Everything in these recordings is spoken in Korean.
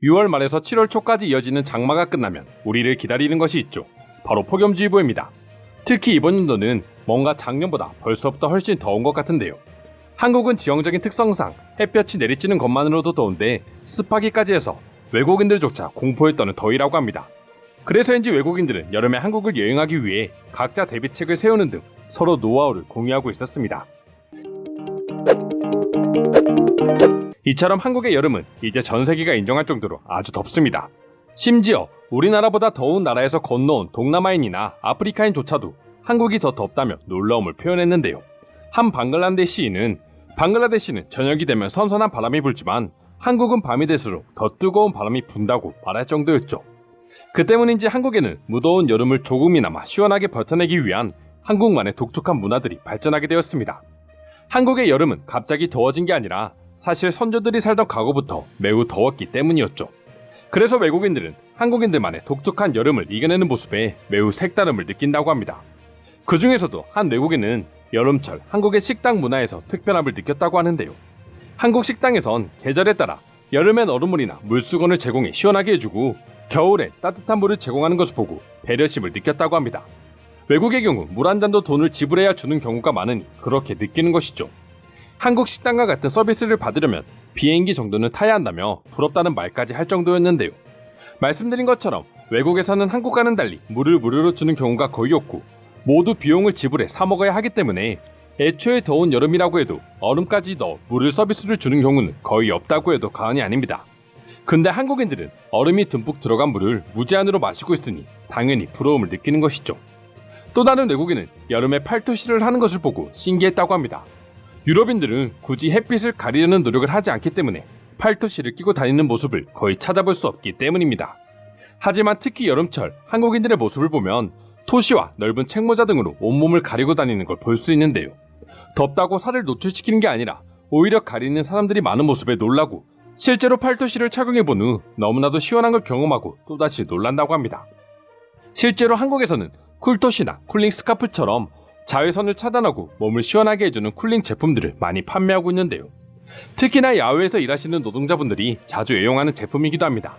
6월 말에서 7월 초까지 이어지는 장마가 끝나면 우리를 기다리는 것이 있죠. 바로 폭염주의보입니다. 특히 이번 연도는 뭔가 작년보다 벌써부터 훨씬 더운 것 같은데요. 한국은 지형적인 특성상 햇볕이 내리쬐는 것만으로도 더운데 습하기까지 해서 외국인들조차 공포에 떠는 더위라고 합니다. 그래서인지 외국인들은 여름에 한국을 여행하기 위해 각자 대비책을 세우는 등 서로 노하우를 공유하고 있었습니다. 이처럼 한국의 여름은 이제 전 세계가 인정할 정도로 아주 덥습니다. 심지어 우리나라보다 더운 나라에서 건너온 동남아인이나 아프리카인조차도 한국이 더 덥다며 놀라움을 표현했는데요. 한 방글라데시인은 저녁이 되면 선선한 바람이 불지만 한국은 밤이 될수록 더 뜨거운 바람이 분다고 말할 정도였죠. 그 때문인지 한국에는 무더운 여름을 조금이나마 시원하게 버텨내기 위한 한국만의 독특한 문화들이 발전하게 되었습니다. 한국의 여름은 갑자기 더워진 게 아니라 사실 선조들이 살던 과거부터 매우 더웠기 때문이었죠. 그래서 외국인들은 한국인들만의 독특한 여름을 이겨내는 모습에 매우 색다름을 느낀다고 합니다. 그 중에서도 한 외국인은 여름철 한국의 식당 문화에서 특별함을 느꼈다고 하는데요. 한국 식당에선 계절에 따라 여름엔 얼음물이나 물수건을 제공해 시원하게 해주고 겨울엔 따뜻한 물을 제공하는 것을 보고 배려심을 느꼈다고 합니다. 외국의 경우 물 한 잔도 돈을 지불해야 주는 경우가 많으니 그렇게 느끼는 것이죠. 한국 식당과 같은 서비스를 받으려면 비행기 정도는 타야 한다며 부럽다는 말까지 할 정도였는데요. 말씀드린 것처럼 외국에서는 한국과는 달리 물을 무료로 주는 경우가 거의 없고 모두 비용을 지불해 사 먹어야 하기 때문에 애초에 더운 여름이라고 해도 얼음까지 넣어 물을 서비스를 주는 경우는 거의 없다고 해도 과언이 아닙니다. 근데 한국인들은 얼음이 듬뿍 들어간 물을 무제한으로 마시고 있으니 당연히 부러움을 느끼는 것이죠. 또 다른 외국인은 여름에 팔토시를 하는 것을 보고 신기했다고 합니다. 유럽인들은 굳이 햇빛을 가리려는 노력을 하지 않기 때문에 팔토시를 끼고 다니는 모습을 거의 찾아볼 수 없기 때문입니다. 하지만 특히 여름철 한국인들의 모습을 보면 토시와 넓은 책모자 등으로 온몸을 가리고 다니는 걸 볼 수 있는데요. 덥다고 살을 노출시키는 게 아니라 오히려 가리는 사람들이 많은 모습에 놀라고 실제로 팔토시를 착용해본 후 너무나도 시원한 걸 경험하고 또다시 놀란다고 합니다. 실제로 한국에서는 쿨토시나 쿨링 스카프처럼 자외선을 차단하고 몸을 시원하게 해주는 쿨링 제품들을 많이 판매하고 있는데요. 특히나 야외에서 일하시는 노동자분들이 자주 애용하는 제품이기도 합니다.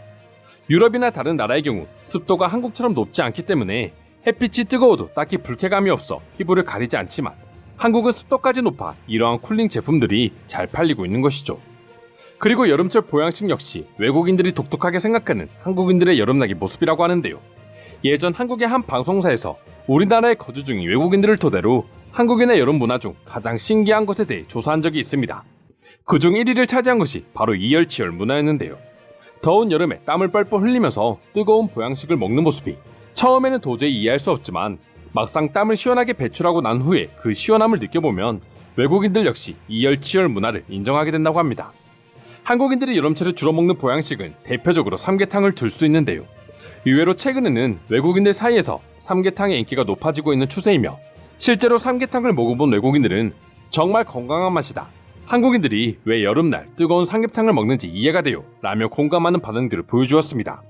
유럽이나 다른 나라의 경우 습도가 한국처럼 높지 않기 때문에 햇빛이 뜨거워도 딱히 불쾌감이 없어 피부를 가리지 않지만 한국은 습도까지 높아 이러한 쿨링 제품들이 잘 팔리고 있는 것이죠. 그리고 여름철 보양식 역시 외국인들이 독특하게 생각하는 한국인들의 여름나기 모습이라고 하는데요. 예전 한국의 한 방송사에서 우리나라에 거주 중인 외국인들을 토대로 한국인의 여름 문화 중 가장 신기한 것에 대해 조사한 적이 있습니다. 그중 1위를 차지한 것이 바로 이열치열 문화였는데요. 더운 여름에 땀을 뻘뻘 흘리면서 뜨거운 보양식을 먹는 모습이 처음에는 도저히 이해할 수 없지만 막상 땀을 시원하게 배출하고 난 후에 그 시원함을 느껴보면 외국인들 역시 이열치열 문화를 인정하게 된다고 합니다. 한국인들이 여름철에 주로 먹는 보양식은 대표적으로 삼계탕을 들 수 있는데요. 의외로 최근에는 외국인들 사이에서 삼계탕의 인기가 높아지고 있는 추세이며 실제로 삼계탕을 먹어본 외국인들은 정말 건강한 맛이다. 한국인들이 왜 여름날 뜨거운 삼계탕을 먹는지 이해가 돼요. 라며 공감하는 반응들을 보여주었습니다.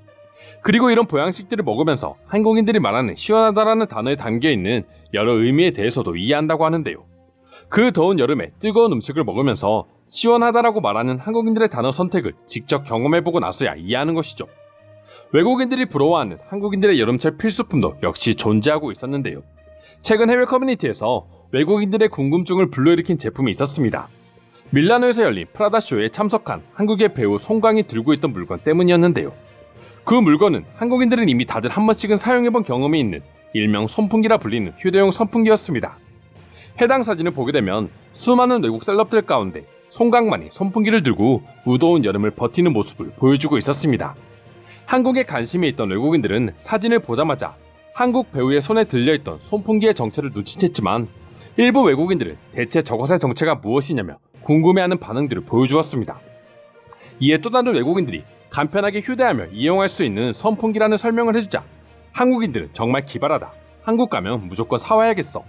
그리고 이런 보양식들을 먹으면서 한국인들이 말하는 시원하다라는 단어에 담겨있는 여러 의미에 대해서도 이해한다고 하는데요. 그 더운 여름에 뜨거운 음식을 먹으면서 시원하다라고 말하는 한국인들의 단어 선택을 직접 경험해보고 나서야 이해하는 것이죠. 외국인들이 부러워하는 한국인들의 여름철 필수품도 역시 존재하고 있었는데요. 최근 해외 커뮤니티에서 외국인들의 궁금증을 불러일으킨 제품이 있었습니다. 밀라노에서 열린 프라다쇼에 참석한 한국의 배우 송강이 들고 있던 물건 때문이었는데요. 그 물건은 한국인들은 이미 다들 한 번씩은 사용해본 경험이 있는 일명 선풍기라 불리는 휴대용 선풍기였습니다. 해당 사진을 보게 되면 수많은 외국 셀럽들 가운데 송강만이 선풍기를 들고 무더운 여름을 버티는 모습을 보여주고 있었습니다. 한국에 관심이 있던 외국인들은 사진을 보자마자 한국 배우의 손에 들려있던 선풍기의 정체를 눈치챘지만 일부 외국인들은 대체 저것의 정체가 무엇이냐며 궁금해하는 반응들을 보여주었습니다. 이에 또 다른 외국인들이 간편하게 휴대하며 이용할 수 있는 선풍기라는 설명을 해주자 한국인들은 정말 기발하다. 한국 가면 무조건 사와야겠어.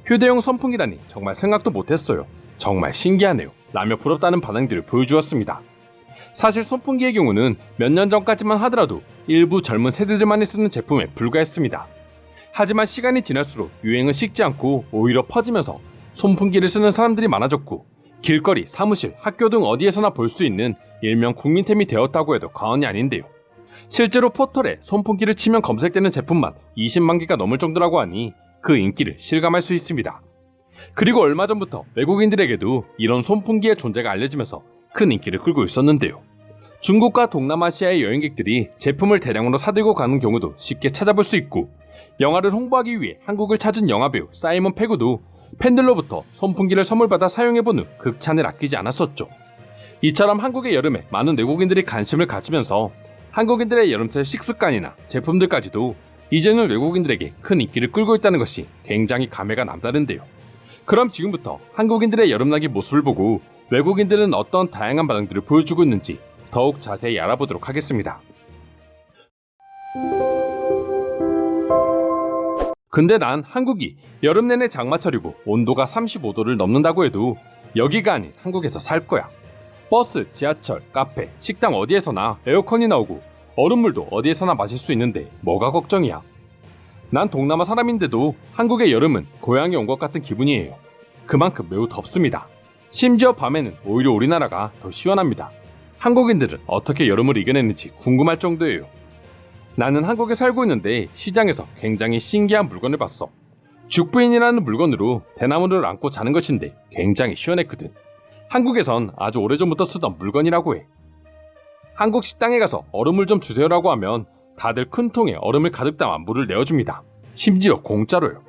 휴대용 선풍기라니 정말 생각도 못했어요. 정말 신기하네요. 라며 부럽다는 반응들을 보여주었습니다. 사실 선풍기의 경우는 몇 년 전까지만 하더라도 일부 젊은 세대들만이 쓰는 제품에 불과했습니다. 하지만 시간이 지날수록 유행은 식지 않고 오히려 퍼지면서 선풍기를 쓰는 사람들이 많아졌고 길거리, 사무실, 학교 등 어디에서나 볼 수 있는 일명 국민템이 되었다고 해도 과언이 아닌데요. 실제로 포털에 손풍기를 치면 검색되는 제품만 20만 개가 넘을 정도라고 하니 그 인기를 실감할 수 있습니다. 그리고 얼마 전부터 외국인들에게도 이런 손풍기의 존재가 알려지면서 큰 인기를 끌고 있었는데요. 중국과 동남아시아의 여행객들이 제품을 대량으로 사들고 가는 경우도 쉽게 찾아볼 수 있고, 영화를 홍보하기 위해 한국을 찾은 영화배우 사이먼 페그도 팬들로부터 손풍기를 선물받아 사용해본 후 극찬을 아끼지 않았었죠. 이처럼 한국의 여름에 많은 외국인들이 관심을 가지면서 한국인들의 여름철 식습관이나 제품들까지도 이제는 외국인들에게 큰 인기를 끌고 있다는 것이 굉장히 감회가 남다른데요. 그럼 지금부터 한국인들의 여름나기 모습을 보고 외국인들은 어떤 다양한 반응들을 보여주고 있는지 더욱 자세히 알아보도록 하겠습니다. 근데 난 한국이 여름 내내 장마철이고 온도가 35도를 넘는다고 해도 여기가 아닌 한국에서 살 거야. 버스, 지하철, 카페, 식당 어디에서나 에어컨이 나오고 얼음물도 어디에서나 마실 수 있는데 뭐가 걱정이야. 난 동남아 사람인데도 한국의 여름은 고향에 온 것 같은 기분이에요. 그만큼 매우 덥습니다. 심지어 밤에는 오히려 우리나라가 더 시원합니다. 한국인들은 어떻게 여름을 이겨내는지 궁금할 정도예요. 나는 한국에 살고 있는데 시장에서 굉장히 신기한 물건을 봤어. 죽부인이라는 물건으로 대나무를 안고 자는 것인데 굉장히 시원했거든. 한국에선 아주 오래전부터 쓰던 물건이라고 해. 한국 식당에 가서 얼음물 좀 주세요라고 하면 다들 큰 통에 얼음을 가득 담아 물을 내어줍니다. 심지어 공짜로요.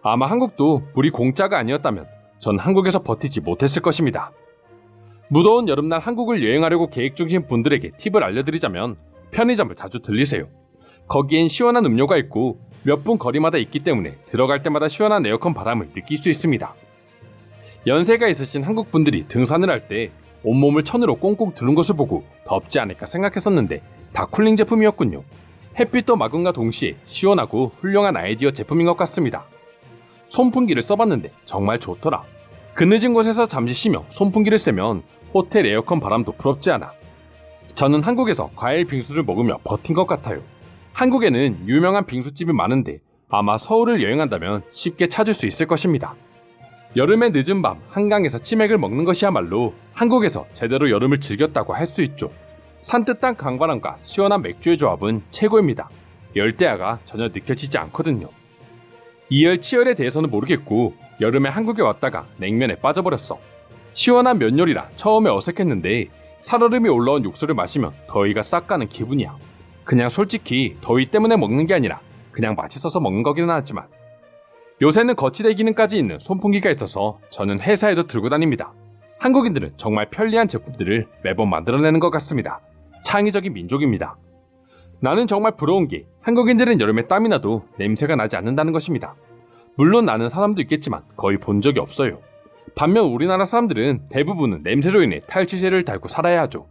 아마 한국도 물이 공짜가 아니었다면 전 한국에서 버티지 못했을 것입니다. 무더운 여름날 한국을 여행하려고 계획 중이신 분들에게 팁을 알려드리자면 편의점을 자주 들리세요. 거기엔 시원한 음료가 있고 몇 분 거리마다 있기 때문에 들어갈 때마다 시원한 에어컨 바람을 느낄 수 있습니다. 연세가 있으신 한국 분들이 등산을 할 때 온몸을 천으로 꽁꽁 두른 것을 보고 덥지 않을까 생각했었는데 다 쿨링 제품이었군요. 햇빛도 막음과 동시에 시원하고 훌륭한 아이디어 제품인 것 같습니다. 손풍기를 써봤는데 정말 좋더라. 그 늦은 곳에서 잠시 쉬며 손풍기를 쐬면 호텔 에어컨 바람도 부럽지 않아. 저는 한국에서 과일 빙수를 먹으며 버틴 것 같아요. 한국에는 유명한 빙수집이 많은데 아마 서울을 여행한다면 쉽게 찾을 수 있을 것입니다. 여름의 늦은 밤 한강에서 치맥을 먹는 것이야말로 한국에서 제대로 여름을 즐겼다고 할 수 있죠. 산뜻한 강바람과 시원한 맥주의 조합은 최고입니다. 열대야가 전혀 느껴지지 않거든요. 이열치열에 대해서는 모르겠고 여름에 한국에 왔다가 냉면에 빠져버렸어. 시원한 면 요리라 처음에 어색했는데 살얼음이 올라온 육수를 마시면 더위가 싹 가는 기분이야. 그냥 솔직히 더위 때문에 먹는 게 아니라 그냥 맛있어서 먹는 거기는 하지만 요새는 거치대 기능까지 있는 손풍기가 있어서 저는 회사에도 들고 다닙니다. 한국인들은 정말 편리한 제품들을 매번 만들어내는 것 같습니다. 창의적인 민족입니다. 나는 정말 부러운 게 한국인들은 여름에 땀이 나도 냄새가 나지 않는다는 것입니다. 물론 나는 사람도 있겠지만 거의 본 적이 없어요. 반면 우리나라 사람들은 대부분은 냄새로 인해 탈취제를 달고 살아야 하죠.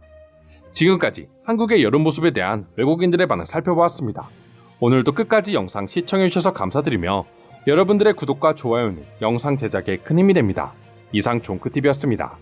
지금까지 한국의 여름 모습에 대한 외국인들의 반응 살펴보았습니다. 오늘도 끝까지 영상 시청해주셔서 감사드리며 여러분들의 구독과 좋아요는 영상 제작에 큰 힘이 됩니다. 이상 종크TV였습니다.